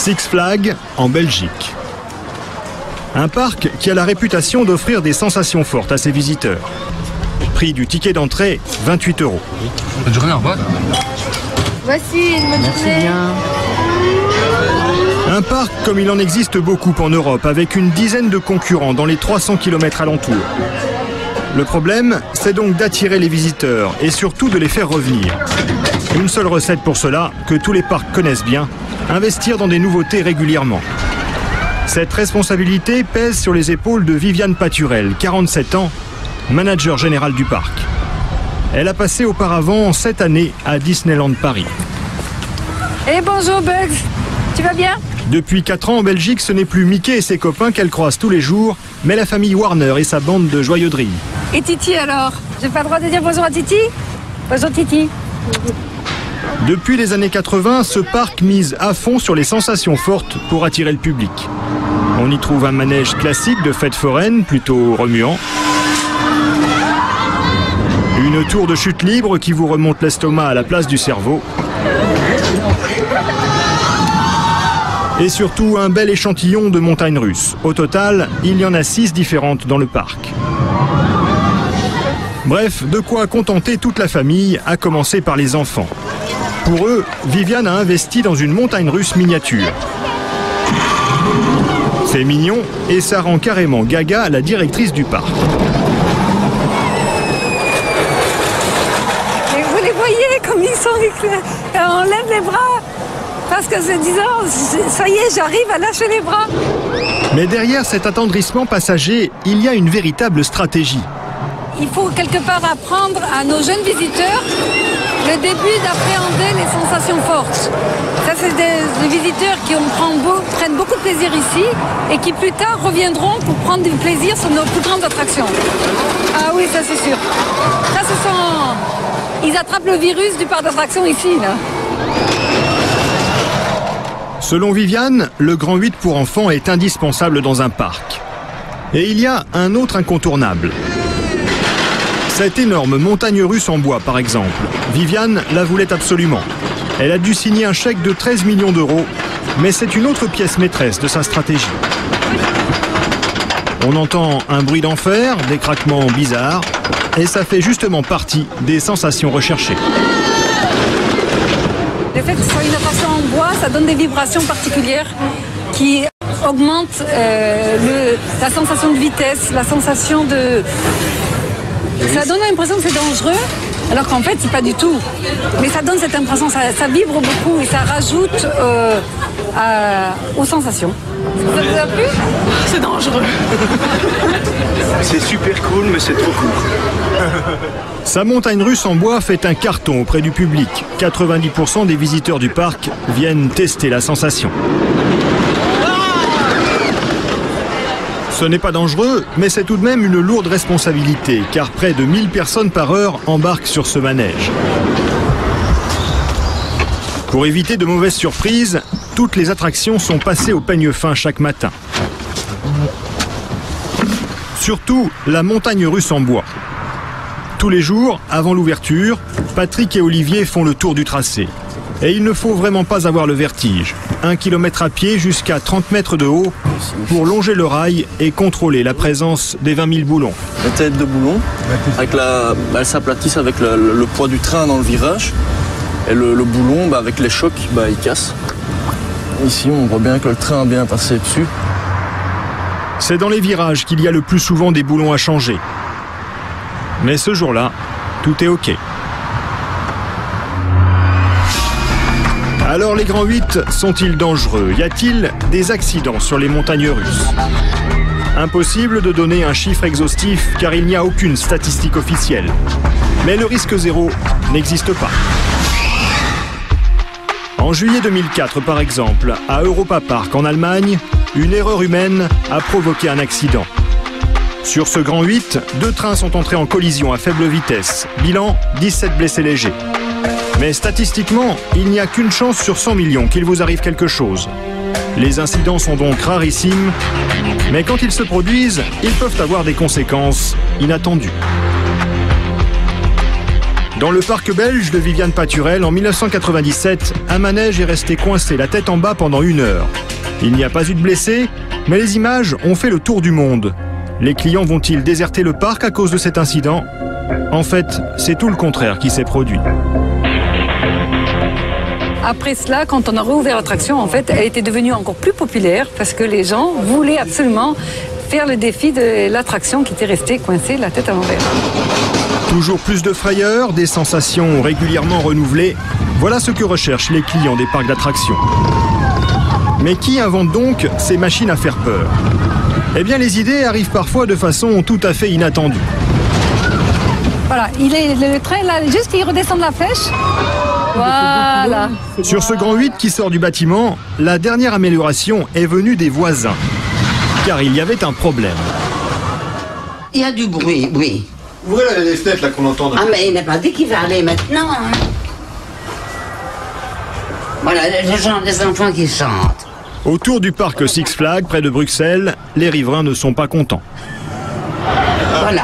Six Flags en Belgique. Un parc qui a la réputation d'offrir des sensations fortes à ses visiteurs. Prix du ticket d'entrée, 28 €. Bonne journée, au revoir. Voici une bonne journée. Un parc comme il en existe beaucoup en Europe, avec une dizaine de concurrents dans les 300 km alentours. Le problème, c'est donc d'attirer les visiteurs et surtout de les faire revenir. Une seule recette pour cela, que tous les parcs connaissent bien, investir dans des nouveautés régulièrement. Cette responsabilité pèse sur les épaules de Viviane Paturel, 47 ans, manager général du parc. Elle a passé auparavant 7 années à Disneyland Paris. Et bonjour Bugs, tu vas bien? Depuis 4 ans en Belgique, ce n'est plus Mickey et ses copains qu'elle croise tous les jours, mais la famille Warner et sa bande de joyeux drilles. Et Titi alors? J'ai pas le droit de dire bonjour à Titi? Bonjour Titi. Depuis les années 80, ce parc mise à fond sur les sensations fortes pour attirer le public. On y trouve un manège classique de fête foraine, plutôt remuant. Une tour de chute libre qui vous remonte l'estomac à la place du cerveau. Et surtout un bel échantillon de montagnes russes. Au total, il y en a 6 différentes dans le parc. Bref, de quoi contenter toute la famille, à commencer par les enfants. Pour eux, Viviane a investi dans une montagne russe miniature. C'est mignon et ça rend carrément gaga la directrice du parc. Et vous les voyez comme ils sont éclairés. On lève les bras parce que c'est disant, ça y est, j'arrive à lâcher les bras. Mais derrière cet attendrissement passager, il y a une véritable stratégie. Il faut quelque part apprendre à nos jeunes visiteurs le début d'appréhender les sensations fortes. Ça, c'est des visiteurs qui prennent beaucoup de plaisir ici et qui plus tard reviendront pour prendre du plaisir sur nos plus grandes attractions. Ah oui, ça c'est sûr. Ça, ils attrapent le virus du parc d'attractions ici, là. Selon Viviane, le Grand 8 pour enfants est indispensable dans un parc. Et il y a un autre incontournable. Cette énorme montagne russe en bois, par exemple, Viviane la voulait absolument. Elle a dû signer un chèque de 13 millions d'euros, mais c'est une autre pièce maîtresse de sa stratégie. On entend un bruit d'enfer, des craquements bizarres, et ça fait justement partie des sensations recherchées. Le fait que ce soit une attraction en bois, ça donne des vibrations particulières qui augmentent la sensation de vitesse, la sensation de... Ça donne l'impression que c'est dangereux, alors qu'en fait, c'est pas du tout. Mais ça donne cette impression, ça vibre beaucoup et ça rajoute aux sensations. Ça vous a plu? C'est dangereux. C'est super cool, mais c'est trop court. Sa montagne russe en bois fait un carton auprès du public. 90% des visiteurs du parc viennent tester la sensation. Ce n'est pas dangereux, mais c'est tout de même une lourde responsabilité, car près de 1000 personnes par heure embarquent sur ce manège. Pour éviter de mauvaises surprises, toutes les attractions sont passées au peigne fin chaque matin. Surtout la montagne russe en bois. Tous les jours, avant l'ouverture, Patrick et Olivier font le tour du tracé. Et il ne faut vraiment pas avoir le vertige. 1 km à pied jusqu'à 30 mètres de haut pour longer le rail et contrôler la présence des 20 000 boulons. La tête de boulon, elles s'aplatissent avec le poids du train dans le virage. Et le boulon, avec les chocs, il casse. Ici, on voit bien que le train a bien passé dessus. C'est dans les virages qu'il y a le plus souvent des boulons à changer. Mais ce jour-là, tout est OK. Alors les grands 8 sont-ils dangereux? Y a-t-il des accidents sur les montagnes russes? Impossible de donner un chiffre exhaustif car il n'y a aucune statistique officielle. Mais le risque zéro n'existe pas. En juillet 2004 par exemple, à Europa Park en Allemagne, une erreur humaine a provoqué un accident. Sur ce Grand 8, 2 trains sont entrés en collision à faible vitesse. Bilan, 17 blessés légers. Mais statistiquement, il n'y a qu'une chance sur 100 millions qu'il vous arrive quelque chose. Les incidents sont donc rarissimes, mais quand ils se produisent, ils peuvent avoir des conséquences inattendues. Dans le parc belge de Viviane Paturel, en 1997, un manège est resté coincé la tête en bas pendant 1 heure. Il n'y a pas eu de blessés, mais les images ont fait le tour du monde. Les clients vont-ils déserter le parc à cause de cet incident ? En fait, c'est tout le contraire qui s'est produit. Après cela, quand on a rouvert l'attraction, en fait, elle était devenue encore plus populaire parce que les gens voulaient absolument faire le défi de l'attraction qui était restée coincée la tête à l'envers. Toujours plus de frayeur, des sensations régulièrement renouvelées. Voilà ce que recherchent les clients des parcs d'attractions. Mais qui invente donc ces machines à faire peur ? Eh bien, les idées arrivent parfois de façon tout à fait inattendue. Voilà, le train, là, juste qu'il redescend de la flèche. Voilà. Sur ce grand 8 qui sort du bâtiment, la dernière amélioration est venue des voisins. Car il y avait un problème. Il y a du bruit, oui. Ouvrez les fenêtres là qu'on entend. Ah mais il n'a pas dit qu'il va aller maintenant. Hein. Voilà, les enfants qui chantent. Autour du parc Six Flags, près de Bruxelles, les riverains ne sont pas contents. Voilà.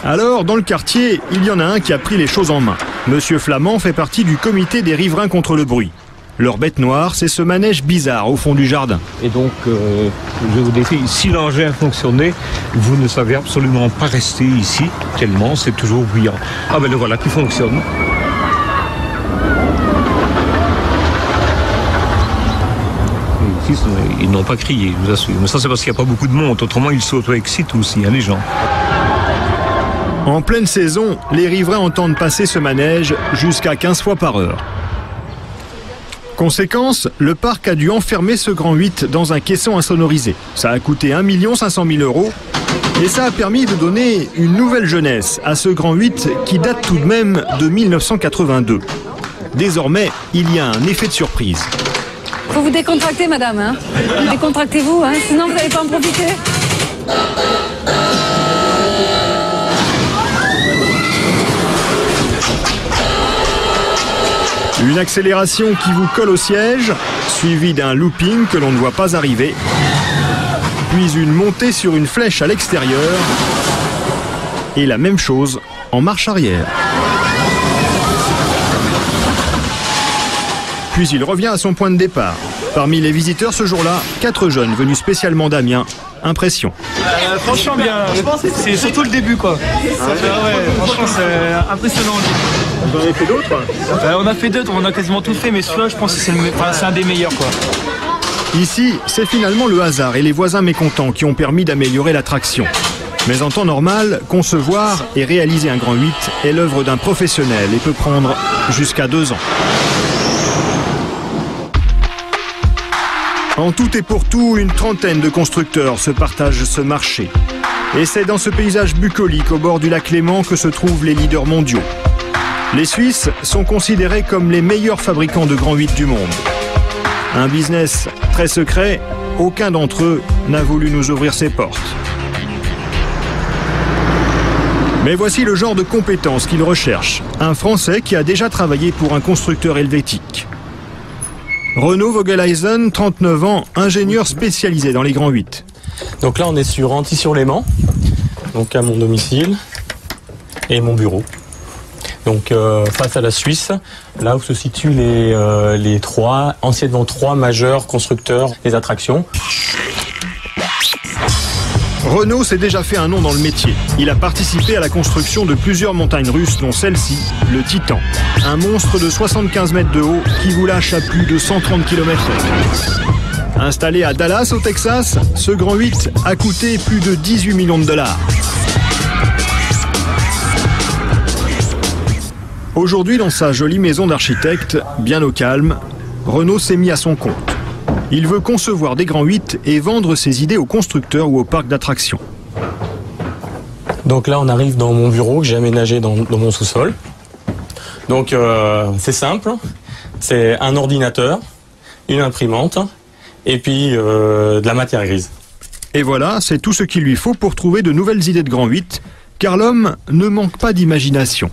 Alors, dans le quartier, il y en a un qui a pris les choses en main. Monsieur Flamand fait partie du comité des riverains contre le bruit. Leur bête noire, c'est ce manège bizarre au fond du jardin. Et donc, je vous défie, si l'engin fonctionnait, vous ne savez absolument pas rester ici, tellement c'est toujours bruyant. Ah ben le voilà qui fonctionne. Et ici, ils n'ont pas crié, je vous assure. Mais ça, c'est parce qu'il n'y a pas beaucoup de monde. Autrement, ils s'auto-excitent aussi, hein, les gens. En pleine saison, les riverains entendent passer ce manège jusqu'à 15 fois par heure. Conséquence, le parc a dû enfermer ce grand 8 dans un caisson insonorisé. Ça a coûté 1 500 000 € et ça a permis de donner une nouvelle jeunesse à ce grand 8 qui date tout de même de 1982. Désormais, il y a un effet de surprise. Faut vous décontracter, madame. Hein. Décontractez-vous, hein, sinon vous n'allez pas en profiter. Une accélération qui vous colle au siège, suivie d'un looping que l'on ne voit pas arriver, puis une montée sur une flèche à l'extérieur, et la même chose en marche arrière. Puis il revient à son point de départ. Parmi les visiteurs ce jour-là, 4 jeunes venus spécialement d'Amiens. Impression. Franchement bien, c'est surtout le début quoi. Franchement c'est impressionnant. Vous en avez fait d'autres ? On a fait d'autres, on a quasiment tout fait, mais celui-là je pense que c'est un des meilleurs quoi. Ici, c'est finalement le hasard et les voisins mécontents qui ont permis d'améliorer l'attraction. Mais en temps normal, concevoir et réaliser un grand 8 est l'œuvre d'un professionnel et peut prendre jusqu'à 2 ans. En tout et pour tout, une trentaine de constructeurs se partagent ce marché. Et c'est dans ce paysage bucolique au bord du lac Léman que se trouvent les leaders mondiaux. Les Suisses sont considérés comme les meilleurs fabricants de grands 8 du monde. Un business très secret, aucun d'entre eux n'a voulu nous ouvrir ses portes. Mais voici le genre de compétences qu'ils recherchent. Un Français qui a déjà travaillé pour un constructeur helvétique. Renaud Vogeleisen, 39 ans, ingénieur spécialisé dans les grands 8. Donc là, on est sur Antilly-sur-Léman, donc à mon domicile et mon bureau. Donc face à la Suisse, là où se situent les anciennement trois majeurs constructeurs des attractions. Renaud s'est déjà fait un nom dans le métier. Il a participé à la construction de plusieurs montagnes russes, dont celle-ci, le Titan. Un monstre de 75 mètres de haut qui vous lâche à plus de 130 km/h. Installé à Dallas, au Texas, ce grand 8 a coûté plus de 18 millions de dollars. Aujourd'hui, dans sa jolie maison d'architecte, bien au calme, Renaud s'est mis à son compte. Il veut concevoir des grands 8 et vendre ses idées aux constructeurs ou aux parcs d'attractions. Donc là, on arrive dans mon bureau que j'ai aménagé dans mon sous-sol. Donc c'est simple, c'est un ordinateur, une imprimante et puis de la matière grise. Et voilà, c'est tout ce qu'il lui faut pour trouver de nouvelles idées de grands 8, car l'homme ne manque pas d'imagination.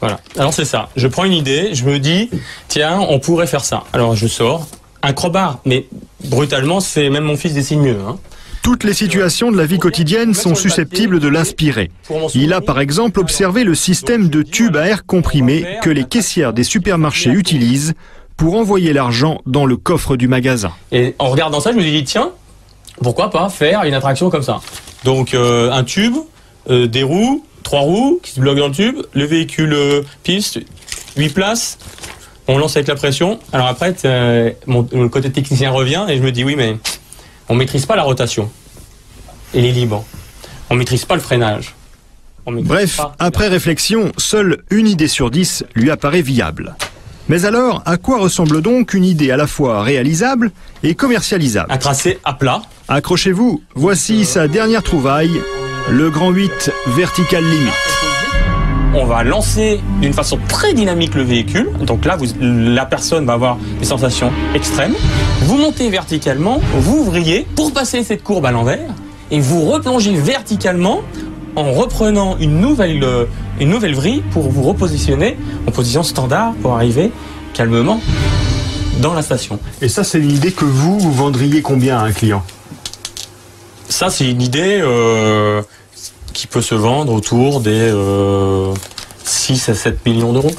Voilà, alors c'est ça, je prends une idée, je me dis, tiens, on pourrait faire ça. Alors je sors un crowbar, mais brutalement, c'est même mon fils dessine mieux. Hein. Toutes les situations de la vie quotidienne sont susceptibles de l'inspirer. Il a par exemple observé le système de tubes à air comprimé que les caissières des supermarchés utilisent pour envoyer l'argent dans le coffre du magasin. Et en regardant ça, je me suis dit, tiens, pourquoi pas faire une attraction comme ça? Donc un tube, des roues, 3 roues qui se bloquent dans le tube, le véhicule piste, 8 places, on lance avec la pression. Alors après, le côté technicien revient et je me dis, oui, mais on maîtrise pas la rotation et les libres. On maîtrise pas le freinage. Bref, après réflexion, seule une idée sur 10 lui apparaît viable. Mais alors, à quoi ressemble donc une idée à la fois réalisable et commercialisable? Un tracé à plat. Accrochez-vous, voici sa dernière trouvaille, le Grand 8 Vertical Limit. On va lancer d'une façon très dynamique le véhicule. Donc là, la personne va avoir des sensations extrêmes. Vous montez verticalement, vous vrillez pour passer cette courbe à l'envers et vous replongez verticalement en reprenant une nouvelle vrille pour vous repositionner en position standard pour arriver calmement dans la station. Et ça, c'est une idée que vous vendriez combien à un client? Ça, c'est une idée qui peut se vendre autour des 6 à 7 millions d'euros.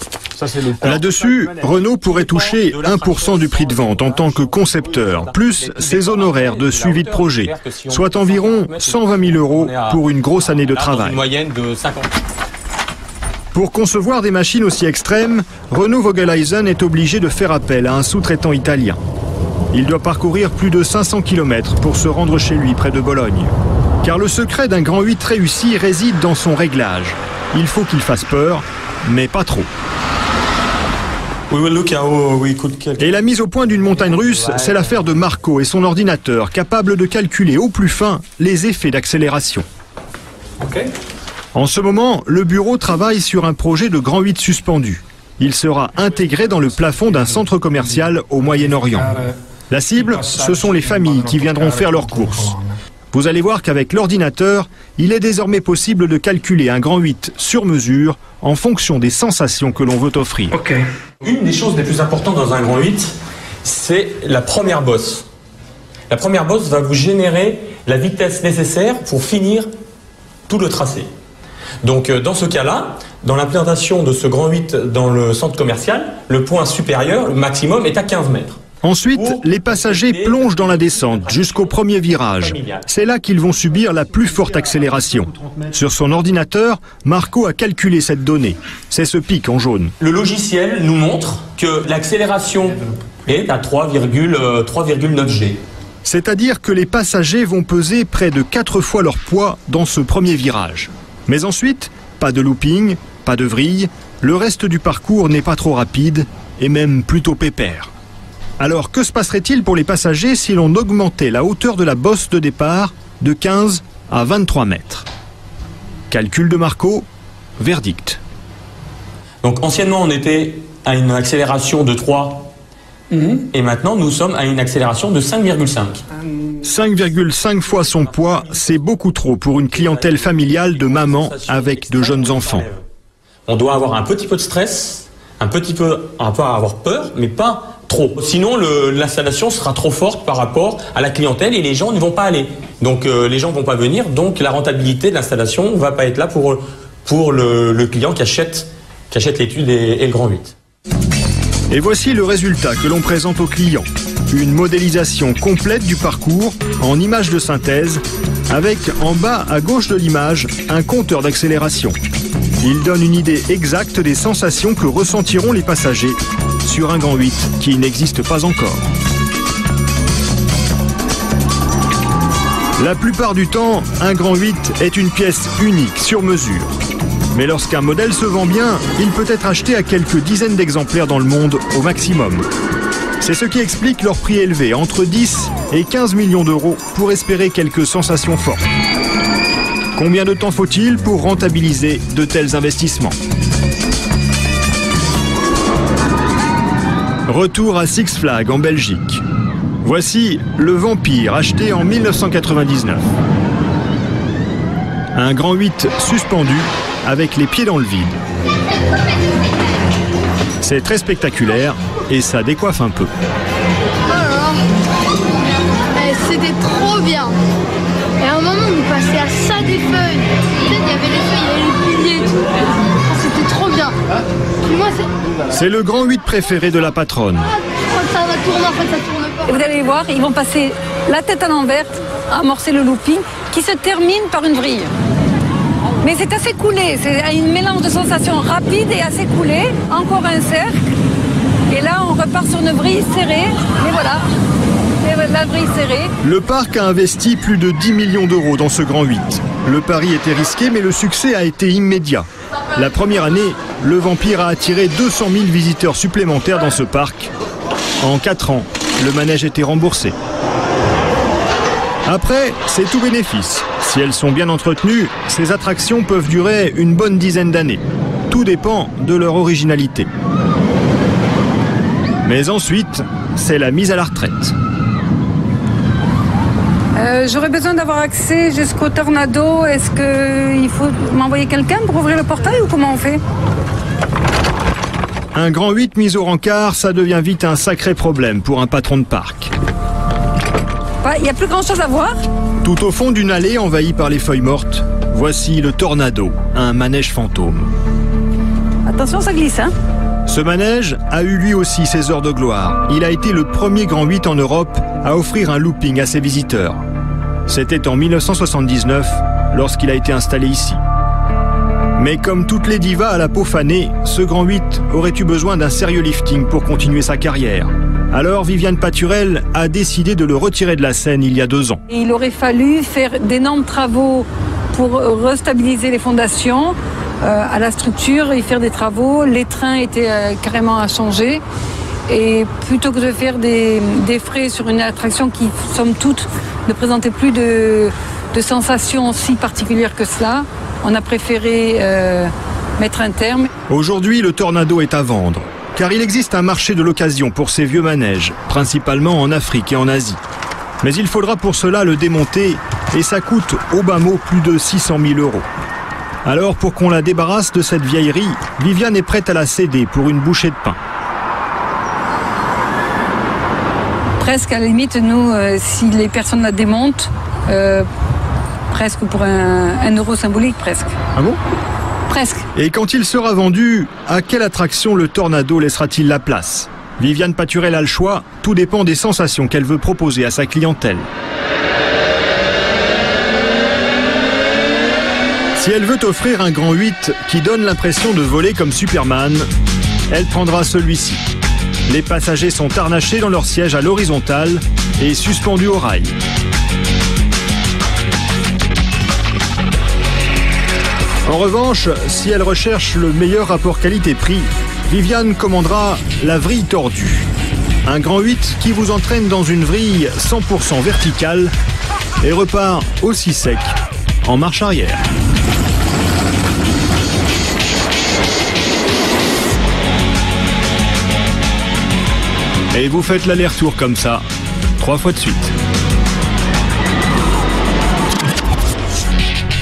Là-dessus, Renault pourrait toucher 1% du prix de vente en tant que concepteur, plus ses honoraires de suivi de projet, soit environ 120 000 euros pour une grosse année de travail. Une moyenne de 50. Pour concevoir des machines aussi extrêmes, Renault Vogeleisen est obligé de faire appel à un sous-traitant italien. Il doit parcourir plus de 500 km pour se rendre chez lui près de Bologne. Car le secret d'un Grand 8 réussi réside dans son réglage. Il faut qu'il fasse peur, mais pas trop. Et la mise au point d'une montagne russe, c'est l'affaire de Marco et son ordinateur, capable de calculer au plus fin les effets d'accélération. En ce moment, le bureau travaille sur un projet de Grand 8 suspendu. Il sera intégré dans le plafond d'un centre commercial au Moyen-Orient. La cible, ce sont les familles qui viendront faire leurs courses. Vous allez voir qu'avec l'ordinateur, il est désormais possible de calculer un Grand 8 sur mesure en fonction des sensations que l'on veut offrir. Une des choses les plus importantes dans un Grand 8, c'est la première bosse. La première bosse va vous générer la vitesse nécessaire pour finir tout le tracé. Donc dans ce cas-là, dans l'implantation de ce Grand 8 dans le centre commercial, le point supérieur, le maximum, est à 15 mètres. Ensuite, les passagers plongent dans la descente jusqu'au premier virage. C'est là qu'ils vont subir la plus forte accélération. Sur son ordinateur, Marco a calculé cette donnée. C'est ce pic en jaune. Le logiciel nous montre que l'accélération est à 3,9 G. C'est-à-dire que les passagers vont peser près de 4 fois leur poids dans ce premier virage. Mais ensuite, pas de looping, pas de vrille, le reste du parcours n'est pas trop rapide et même plutôt pépère. Alors que se passerait-il pour les passagers si l'on augmentait la hauteur de la bosse de départ de 15 à 23 mètres? Calcul de Marco, verdict. Donc anciennement on était à une accélération de 3 et maintenant nous sommes à une accélération de 5,5. 5,5 fois son poids, c'est beaucoup trop pour une clientèle familiale de mamans avec de jeunes enfants. On doit avoir un petit peu de stress, un peu avoir peur, mais pas trop. Sinon, l'installation sera trop forte par rapport à la clientèle et les gens ne vont pas aller. Donc les gens ne vont pas venir, donc la rentabilité de l'installation ne va pas être là pour le client qui achète l'étude et le Grand 8. Et voici le résultat que l'on présente aux clients. Une modélisation complète du parcours en images de synthèse avec en bas à gauche de l'image un compteur d'accélération. Il donne une idée exacte des sensations que ressentiront les passagers sur un Grand 8 qui n'existe pas encore. La plupart du temps, un Grand 8 est une pièce unique, sur mesure. Mais lorsqu'un modèle se vend bien, il peut être acheté à quelques dizaines d'exemplaires dans le monde au maximum. C'est ce qui explique leur prix élevé, entre 10 et 15 millions d'euros, pour espérer quelques sensations fortes. Combien de temps faut-il pour rentabiliser de tels investissements? Retour à Six Flags en Belgique. Voici le Vampire acheté en 1999. Un Grand 8 suspendu avec les pieds dans le vide. C'est très spectaculaire et ça décoiffe un peu. Oh là là. C'était trop bien. C'est le grand 8 préféré de la patronne. Ça va tourner, en fait, ça tourne pas. Et vous allez voir, ils vont passer la tête à l'envers, amorcer le looping, qui se termine par une vrille. Mais c'est assez coulé, c'est un mélange de sensations rapides et assez coulé. Encore un cercle. Et là, on repart sur une vrille serrée. Et voilà. Et la vrille serrée. Le parc a investi plus de 10 millions d'euros dans ce grand 8. Le pari était risqué, mais le succès a été immédiat. La première année, le Vampire a attiré 200 000 visiteurs supplémentaires dans ce parc. En 4 ans, le manège était remboursé. Après, c'est tout bénéfice. Si elles sont bien entretenues, ces attractions peuvent durer une bonne dizaine d'années. Tout dépend de leur originalité. Mais ensuite, c'est la mise à la retraite. J'aurais besoin d'avoir accès jusqu'au Tornado. Est-ce qu'il faut m'envoyer quelqu'un pour ouvrir le portail ou comment on fait? Un grand 8 mis au rencard, ça devient vite un sacré problème pour un patron de parc. Il n'y a plus grand chose à voir. Tout au fond d'une allée envahie par les feuilles mortes, voici le Tornado, un manège fantôme. Attention, ça glisse, hein? Ce manège a eu lui aussi ses heures de gloire. Il a été le premier grand 8 en Europe à offrir un looping à ses visiteurs. C'était en 1979, lorsqu'il a été installé ici. Mais comme toutes les divas à la peau fanée, ce grand 8 aurait eu besoin d'un sérieux lifting pour continuer sa carrière. Alors Viviane Paturel a décidé de le retirer de la scène il y a 2 ans. Il aurait fallu faire d'énormes travaux pour restabiliser les fondations à la structure et faire des travaux. Les trains étaient carrément à changer. Et plutôt que de faire des frais sur une attraction qui, somme toute, ne présentait plus de sensations si particulières que cela, on a préféré mettre un terme. Aujourd'hui, le Tornado est à vendre, car il existe un marché de l'occasion pour ces vieux manèges, principalement en Afrique et en Asie. Mais il faudra pour cela le démonter, et ça coûte au bas mot plus de 600 000 €. Alors, pour qu'on la débarrasse de cette vieillerie, Viviane est prête à la céder pour une bouchée de pain. Presque à la limite, nous, si les personnes la démontent, presque pour un euro symbolique, presque. Ah bon? Presque. Et quand il sera vendu, à quelle attraction le Tornado laissera-t-il la place? Viviane Paturel a le choix, tout dépend des sensations qu'elle veut proposer à sa clientèle. Si elle veut offrir un grand 8 qui donne l'impression de voler comme Superman, elle prendra celui-ci. Les passagers sont harnachés dans leur siège à l'horizontale et suspendus au rail. En revanche, si elle recherche le meilleur rapport qualité-prix, Viviane commandera la vrille tordue. Un grand 8 qui vous entraîne dans une vrille 100% verticale et repart aussi sec en marche arrière. Et vous faites l'aller-retour comme ça, 3 fois de suite.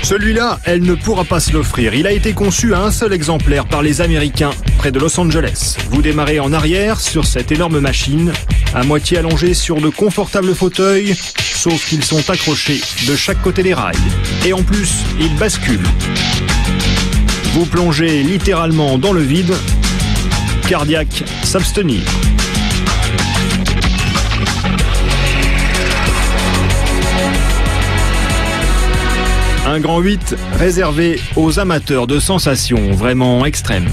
Celui-là, elle ne pourra pas se l'offrir. Il a été conçu à un seul exemplaire par les Américains, près de Los Angeles. Vous démarrez en arrière sur cette énorme machine, à moitié allongée sur de confortables fauteuils, sauf qu'ils sont accrochés de chaque côté des rails. Et en plus, ils basculent. Vous plongez littéralement dans le vide. Cardiaque, s'abstenir. Un grand 8 réservé aux amateurs de sensations vraiment extrêmes.